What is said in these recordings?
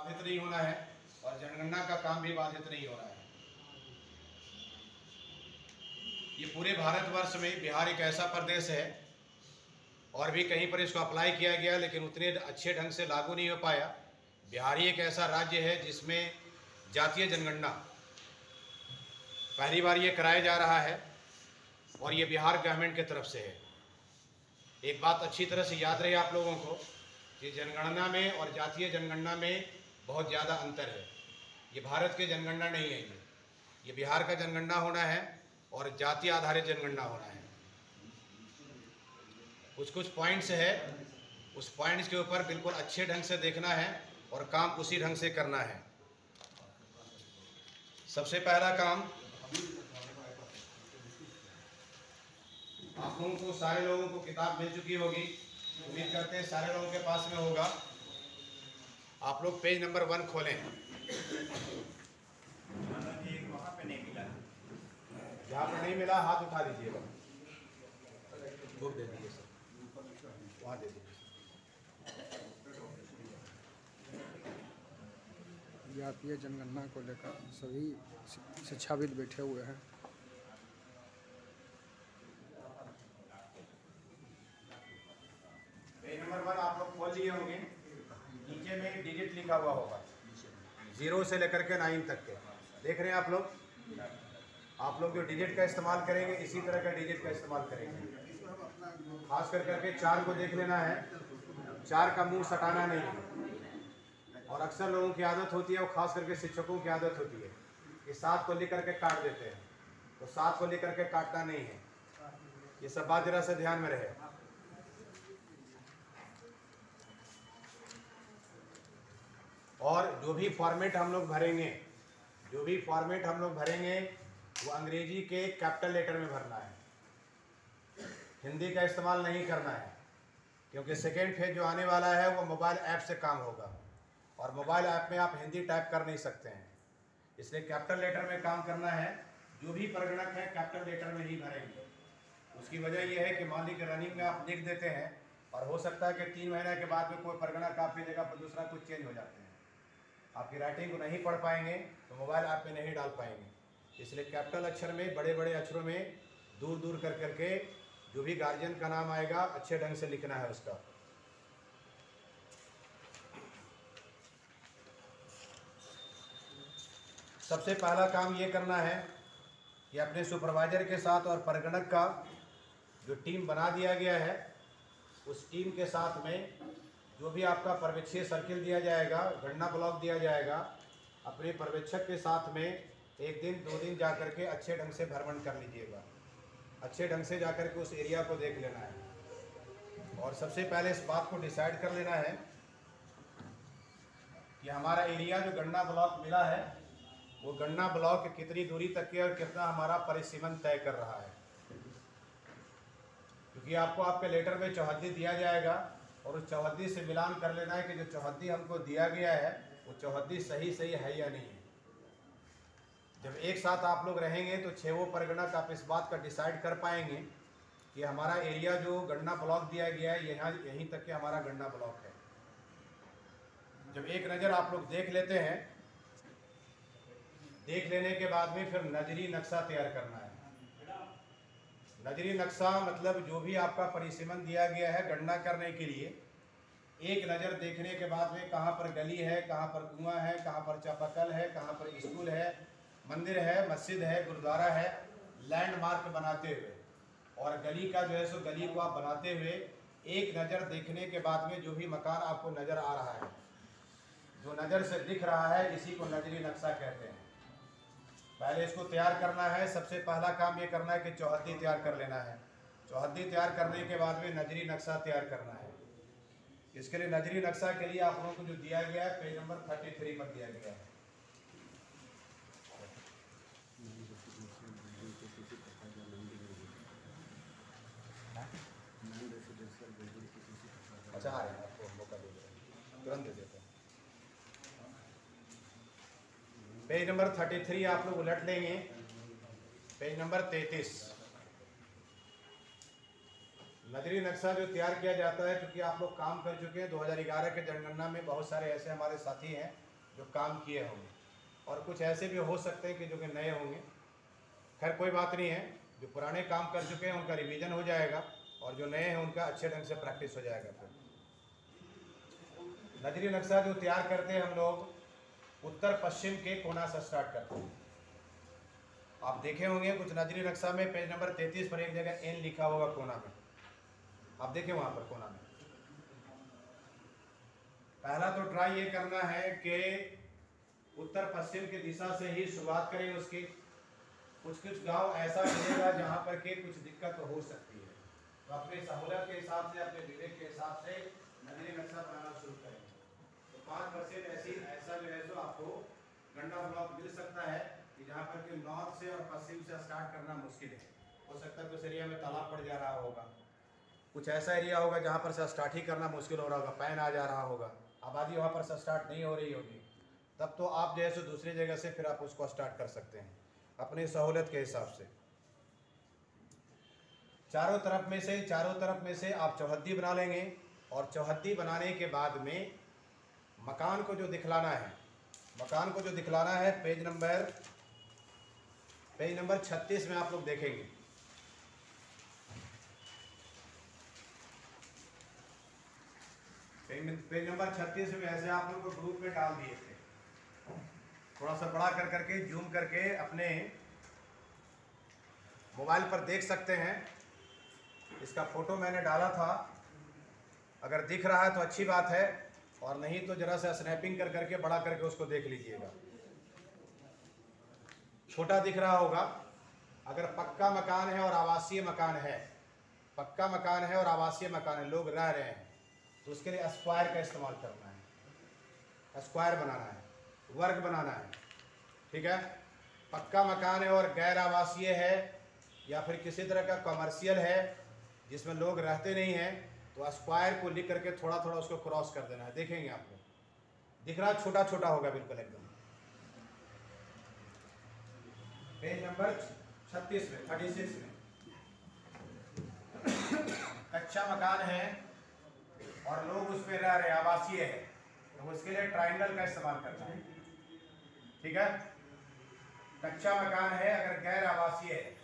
बाधित नहीं होना है और जनगणना का काम भी बाधित नहीं हो रहा है। ये पूरे भारतवर्ष में बिहार एक ऐसा प्रदेश है, और भी कहीं पर इसको अप्लाई किया गया लेकिन उतने अच्छे ढंग से लागू नहीं हो पाया। बिहार ही एक ऐसा राज्य है जिसमें जातीय जनगणना पहली बार ये कराया जा रहा है, और ये बिहार गवर्नमेंट की तरफ से है। एक बात अच्छी तरह से याद रहे आप लोगों को कि जनगणना में और जातीय जनगणना में बहुत ज़्यादा अंतर है। ये भारत की जनगणना नहीं है, ये बिहार का जनगणना होना है और जाति आधारित जनगणना होना है। कुछ कुछ पॉइंट्स है, उस पॉइंट्स के ऊपर बिल्कुल अच्छे ढंग से देखना है और काम उसी ढंग से करना है। सबसे पहला काम, आप लोगों को सारे लोगों को किताब मिल चुकी होगी, उम्मीद करते हैं सारे लोगों के पास में होगा। आप लोग पेज नंबर 1 खोलें। वहाँ पे नहीं मिला, जहाँ पर नहीं मिला हाथ उठा दीजिएगा, बुक दे दीजिए सर, वहाँ दे दीजिए। जातीय जनगणना को लेकर सभी शिक्षाविद बैठे हुए हैं। पेज नंबर 1 आप लोग खोल लिए होंगे। नीचे में डिजिट लिखा हुआ होगा, 0 से लेकर के 9 तक के। देख रहे हैं आप लोग? आप लोग जो डिजिट का इस्तेमाल करेंगे इसी तरह का डिजिट का इस्तेमाल करेंगे। खास कर करके 4 को देख लेना है, 4 का मुंह सटाना नहीं है। और अक्सर लोगों की आदत होती है, और खास करके शिक्षकों की आदत होती है कि 7 को लिख करके काट देते हैं, तो 7 को लिख करके काटना नहीं है। ये सब बात जरा से ध्यान में रहे। और जो भी फॉर्मेट हम लोग भरेंगे वो अंग्रेजी के कैपिटल लेटर में भरना है, हिंदी का इस्तेमाल नहीं करना है, क्योंकि सेकेंड फेज जो आने वाला है वो मोबाइल ऐप से काम होगा, और मोबाइल ऐप में आप हिंदी टाइप कर नहीं सकते हैं। इसलिए कैपिटल लेटर में काम करना है। जो भी प्रगणक है कैपिटल लेटर में ही भरेंगे। उसकी वजह यह है कि मान लीजिए रनिंग में आप लिख देते हैं, और हो सकता है कि 3 महीने के बाद में कोई प्रगणक आपकी जगह पर दूसरा कुछ चेंज हो जाते हैं, आपकी राइटिंग को नहीं पढ़ पाएंगे, तो मोबाइल ऐप में नहीं डाल पाएंगे। इसलिए कैपिटल अक्षर में, बड़े बड़े अक्षरों में दूर दूर कर करके जो भी गार्जियन का नाम आएगा अच्छे ढंग से लिखना है उसका। सबसे पहला काम ये करना है कि अपने सुपरवाइजर के साथ और प्रगणक का जो टीम बना दिया गया है, उस टीम के साथ में जो भी आपका पर्यवेक्षीय सर्किल दिया जाएगा, गणना ब्लॉक दिया जाएगा, अपने पर्यवेक्षक के साथ में 1 दिन 2 दिन जा कर के अच्छे ढंग से भ्रमण कर लीजिएगा। अच्छे ढंग से जा कर के उस एरिया को देख लेना है। और सबसे पहले इस बात को डिसाइड कर लेना है कि हमारा एरिया जो गणना ब्लॉक मिला है वो गणना ब्लॉक कितनी दूरी तक के और कितना हमारा परिसीमन तय कर रहा है। क्योंकि आपको आपके लेटर में चौहद्दी दिया जाएगा, और उस चौहद्दी से मिलान कर लेना है कि जो चौहद्दी हमको दिया गया है वो चौहद्दी सही है या नहीं है। जब एक साथ आप लोग रहेंगे तो 6 परगणक आप इस बात का डिसाइड कर पाएंगे कि हमारा एरिया जो गणना ब्लॉक दिया गया है यहीं तक के हमारा गणना ब्लॉक है। जब एक नज़र आप लोग देख लेते हैं, देख लेने के बाद में फिर नजरी नक्शा तैयार करना है। नजरी नक्शा मतलब जो भी आपका परिसीमन दिया गया है गणना करने के लिए, एक नज़र देखने के बाद में कहाँ पर गली है, कहाँ पर कुआं है, कहाँ पर चापाकल है, कहाँ पर स्कूल है, मंदिर है, मस्जिद है, गुरुद्वारा है, लैंडमार्क बनाते हुए, और गली का जो है सो गली को आप बनाते हुए एक नज़र देखने के बाद में जो भी मकान आपको नज़र आ रहा है, जो नज़र से दिख रहा है, इसी को नजरी नक्शा कहते हैं। पहले इसको तैयार करना है। सबसे पहला काम ये करना है कि चौहद्दी तैयार कर लेना है। चौहद्दी तैयार करने के बाद में नजरी नक्शा तैयार करना है। इसके लिए नजरी नक्शा के लिए आप लोगों को जो दिया गया है पेज नंबर 33 पर दिया गया है। अच्छा आ रहे हैं, आपको मौका दे दें, तुरंत दे देते हैं। पेज नंबर 33 आप लोग उलट लेंगे, पेज नंबर 33। नजरी नक्शा जो तैयार किया जाता है, क्योंकि आप लोग काम कर चुके हैं 2011 के जनगणना में, बहुत सारे ऐसे हमारे साथी हैं जो काम किए होंगे, और कुछ ऐसे भी हो सकते हैं कि जो कि नए होंगे। खैर कोई बात नहीं है, जो पुराने काम कर चुके हैं उनका रिवीजन हो जाएगा और जो नए हैं उनका अच्छे ढंग से प्रैक्टिस हो जाएगा। फिर नजरी नक्शा जो तैयार करते हैं हम लोग उत्तर पश्चिम के कोना से स्टार्ट करते हैं। आप देखे होंगे कुछ नजरी नक्शा में पेज नंबर 33 पर एक जगह एन लिखा होगा कोना में, आप देखें वहां पर कोना में। पहला तो ट्राई ये करना है कि उत्तर पश्चिम की दिशा से ही शुरुआत करें उसकी। कुछ गांव ऐसा मिलेगा जहां पर के कुछ दिक्कत हो सकती है, तो अपने सहूलत के हिसाब से, अपने विवेक के हिसाब से नजरी नक्शा बनाना शुरू करेंगे। तो 5% ऐसा जो है जो आपको गंडा ब्लॉक मिल सकता है कि जहाँ पर कि नॉर्थ से और पश्चिम से स्टार्ट करना मुश्किल है। हो सकता है कुछ एरिया में तालाब पड़ जा रहा होगा, कुछ ऐसा एरिया होगा जहाँ पर से स्टार्ट ही करना मुश्किल हो रहा होगा, पैन आ जा रहा होगा, आबादी वहाँ पर से स्टार्ट नहीं हो रही होगी, तब तो आप जैसे दूसरी जगह से फिर आप उसको स्टार्ट कर सकते हैं अपनी सहूलत के हिसाब से। चारों तरफ में से आप चौहद्दी बना लेंगे और चौहद्दी बनाने के बाद में मकान को जो दिखलाना है, पेज नंबर 36 में आप लोग देखेंगे। पेज नंबर 36 में ऐसे आप लोग को ग्रुप में डाल दिए थे, थोड़ा सा बड़ा करके जूम करके अपने मोबाइल पर देख सकते हैं। इसका फोटो मैंने डाला था, अगर दिख रहा है तो अच्छी बात है, और नहीं तो जरा सा स्नैपिंग करके बड़ा करके उसको देख लीजिएगा। छोटा दिख रहा होगा। अगर पक्का मकान है और आवासीय मकान है, लोग रह रहे हैं, तो उसके लिए स्क्वायर का इस्तेमाल करना है, स्क्वायर बनाना है, वर्ग बनाना है। ठीक है, पक्का मकान है और गैर आवासीय है या फिर किसी तरह का कमर्शियल है जिसमें लोग रहते नहीं हैं, तो स्क्वायर को लिख करके थोड़ा थोड़ा उसको क्रॉस कर देना है। देखेंगे आप लोग, दिख रहा छोटा छोटा होगा बिल्कुल एकदम। पेज नंबर 36 में 36 में कच्चा मकान है और लोग उस पर रह रहे, आवासीय है, तो उसके लिए ट्राइंगल का इस्तेमाल करना है। ठीक है, कच्चा मकान है अगर गैर आवासीय है,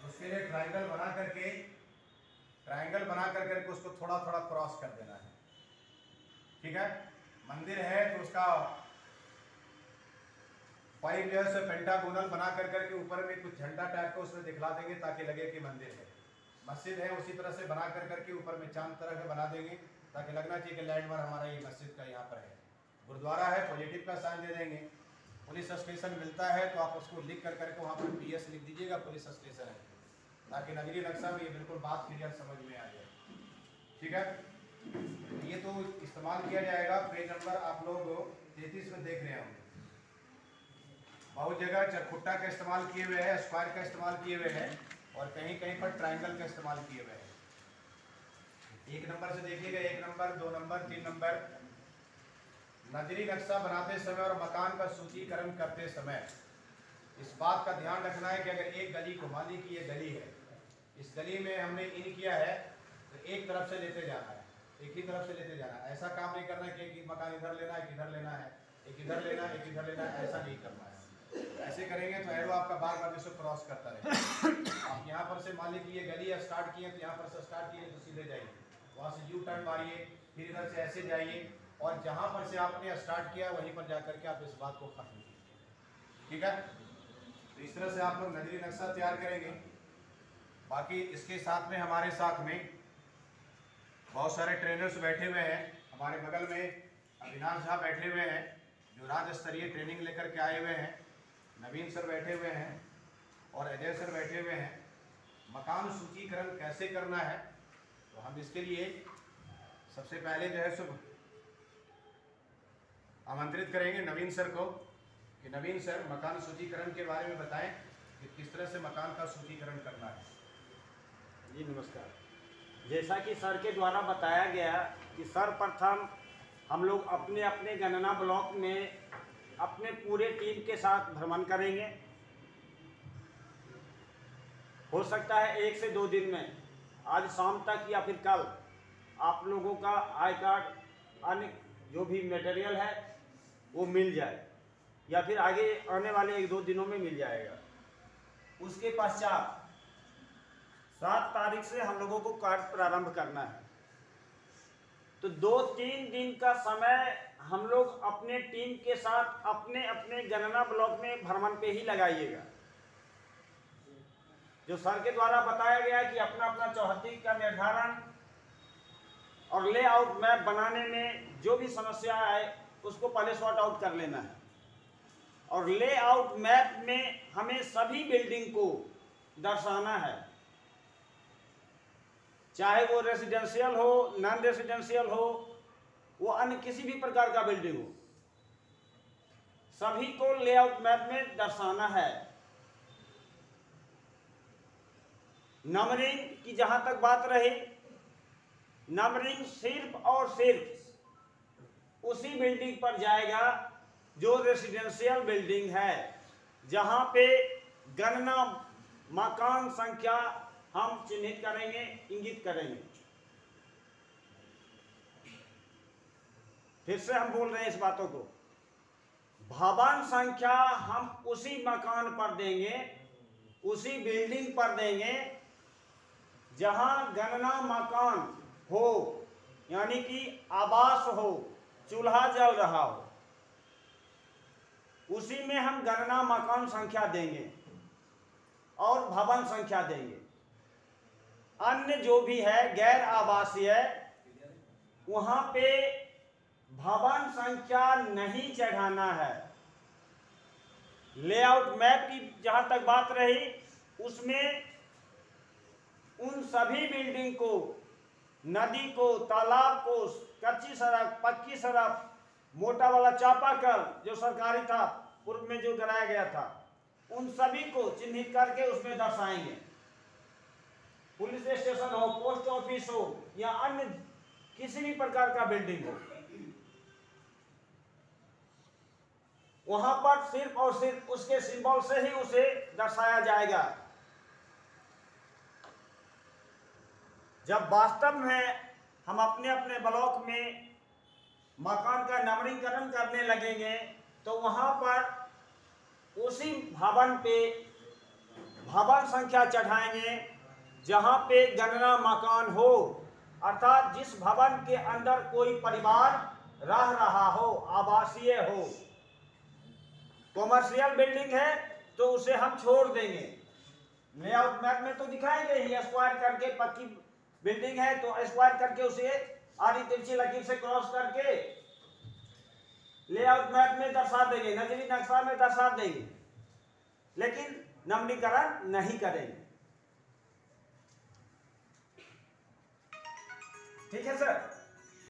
उसके लिए ट्राइंगल बना करके उसको थोड़ा थोड़ा क्रॉस कर देना है। ठीक है, मंदिर है तो उसका पाइप जो है पेंटागोनल बना करके ऊपर में कुछ झंडा टाइप का उसमें दिखला देंगे ताकि लगे कि मंदिर है। मस्जिद है उसी तरह से बना करके ऊपर में चांद तरह का बना देंगे ताकि लगना चाहिए कि लैंडमार्क हमारा ये मस्जिद का यहाँ पर है। गुरुद्वारा है, पॉजिटिव का साइन दे देंगे। पुलिस स्टेशन मिलता है तो आप उसको लिख करके वहाँ पर PS लिख दीजिएगा, पुलिस स्टेशन है, ताकि नगरीय नक्शा में ये बिल्कुल बात क्लियर समझ में आ जाए। ठीक है, ये तो इस्तेमाल किया जाएगा। पेज नंबर आप लोग 33 में देख रहे होंगे, बहुत जगह चरखुट्टा का इस्तेमाल किए हुए हैं, स्क्वायर का इस्तेमाल किए हुए हैं और कहीं कहीं पर ट्राइंगल का इस्तेमाल किए हुए हैं। 1 नंबर से देखिएगा, 1 नंबर, 2 नंबर, 3 नंबर। नजरी नक्शा बनाते समय और मकान का सूचीकरण करते समय इस बात का ध्यान रखना है कि अगर एक गली को, मान ली कि ये गली है, इस गली में हमने इन किया है तो एक तरफ से लेते जाना है, एक ही तरफ से लेते जाना है। ऐसा काम नहीं करना है कि एक मकान इधर लेना है, एक इधर लेना है, एक इधर लेना है, एक इधर लेना है, ऐसा नहीं करना है। ऐसे करेंगे तो एरो आपका बार बार जैसे क्रॉस करता रहेगा। आप यहाँ पर से मान लीजिए कि ये गली स्टार्ट किए तो यहाँ पर से स्टार्ट किए तो सीधे जाइए, वहाँ से यू टर्न मारिए, फिर इधर से ऐसे जाइए और जहाँ पर से आपने स्टार्ट किया वहीं पर जा करके आप इस बात को खत्म कीजिए। ठीक है, तो इस तरह से आप लोग नजरी नक्शा तैयार करेंगे। बाकी इसके साथ में हमारे साथ में बहुत सारे ट्रेनर्स बैठे हुए हैं। हमारे बगल में अविनाश झा बैठे हुए हैं जो राज्य स्तरीय ट्रेनिंग लेकर के आए हुए हैं, नवीन सर बैठे हुए हैं और अजय सर बैठे हुए हैं। मकान सूचीकरण कैसे करना है, तो हम इसके लिए सबसे पहले जो है सो आमंत्रित करेंगे नवीन सर को कि नवीन सर मकान सूचीकरण के बारे में बताएं कि किस तरह से मकान का सूचीकरण करना है। जी नमस्कार। जैसा कि सर के द्वारा बताया गया कि सर्वप्रथम हम लोग अपने अपने गणना ब्लॉक में अपने पूरे टीम के साथ भ्रमण करेंगे। हो सकता है 1 से 2 दिन में, आज शाम तक या फिर कल, आप लोगों का आई कार्ड, अन्य जो भी मटेरियल है वो मिल जाए। या फिर आगे आने वाले 1-2 दिनों में मिल जाएगा। उसके पश्चात 7 तारीख से हम लोगों को कार्य प्रारंभ करना है। तो 2-3 दिन का समय हम लोग अपने टीम के साथ अपने अपने गणना ब्लॉक में भ्रमण पे ही लगाइएगा। जो सर के द्वारा बताया गया है कि अपना अपना चौहद्दी का निर्धारण और लेआउट मैप बनाने में जो भी समस्या है उसको पहले सॉर्ट आउट कर लेना है। और लेआउट मैप में हमें सभी बिल्डिंग को दर्शाना है, चाहे वो रेसिडेंशियल हो, नॉन रेसिडेंशियल हो, वो अन्य किसी भी प्रकार का बिल्डिंग हो, सभी को लेआउट मैप में दर्शाना है। नंबरिंग की जहां तक बात रही, नंबरिंग सिर्फ और सिर्फ उसी बिल्डिंग पर जाएगा जो रेसिडेंशियल बिल्डिंग है, जहां पे गणना मकान संख्या हम चिन्हित करेंगे, इंगित करेंगे। फिर से हम बोल रहे हैं इस बातों को, भवन संख्या हम उसी मकान पर देंगे, उसी बिल्डिंग पर देंगे जहां गणना मकान हो, यानी कि आवास हो, चूल्हा जल रहा हो, उसी में हम गणना मकान संख्या देंगे और भवन संख्या देंगे। अन्य जो भी है गैर आवासीय, वहां पे भवन संख्या नहीं चढ़ाना है। लेआउट मैप की जहां तक बात रही, उसमें उन सभी बिल्डिंग को, नदी को, तालाब को, कच्ची सड़क, पक्की सड़क, मोटा वाला चापाकल जो सरकारी था, पूर्व में जो कराया गया था, उन सभी को चिन्हित करके उसमें दर्शाएंगे। पुलिस स्टेशन हो, पोस्ट ऑफिस हो या अन्य किसी भी प्रकार का बिल्डिंग हो, वहां पर सिर्फ और सिर्फ उसके सिंबल से ही उसे दर्शाया जाएगा। जब वास्तव में हम अपने अपने ब्लॉक में मकान का नंबरीकरण करने लगेंगे, तो वहां पर उसी भवन पे भवन संख्या चढ़ाएंगे जहां पे गणना मकान हो, अर्थात जिस भवन के अंदर कोई परिवार रह रहा हो, आवासीय हो। कॉमर्शियल बिल्डिंग है तो उसे हम छोड़ देंगे। लेआउट मैप में तो दिखाएंगे ही, स्क्वायर करके पक्की बिल्डिंग है तो स्क्वायर करके उसे आड़ी तिरछी लकीर से क्रॉस करके लेआउट मैप में दर्शा देंगे, नजरी नक्शा में दर्शा देंगे, लेकिन नंबरीकरण नहीं करेंगे। ठीक है सर।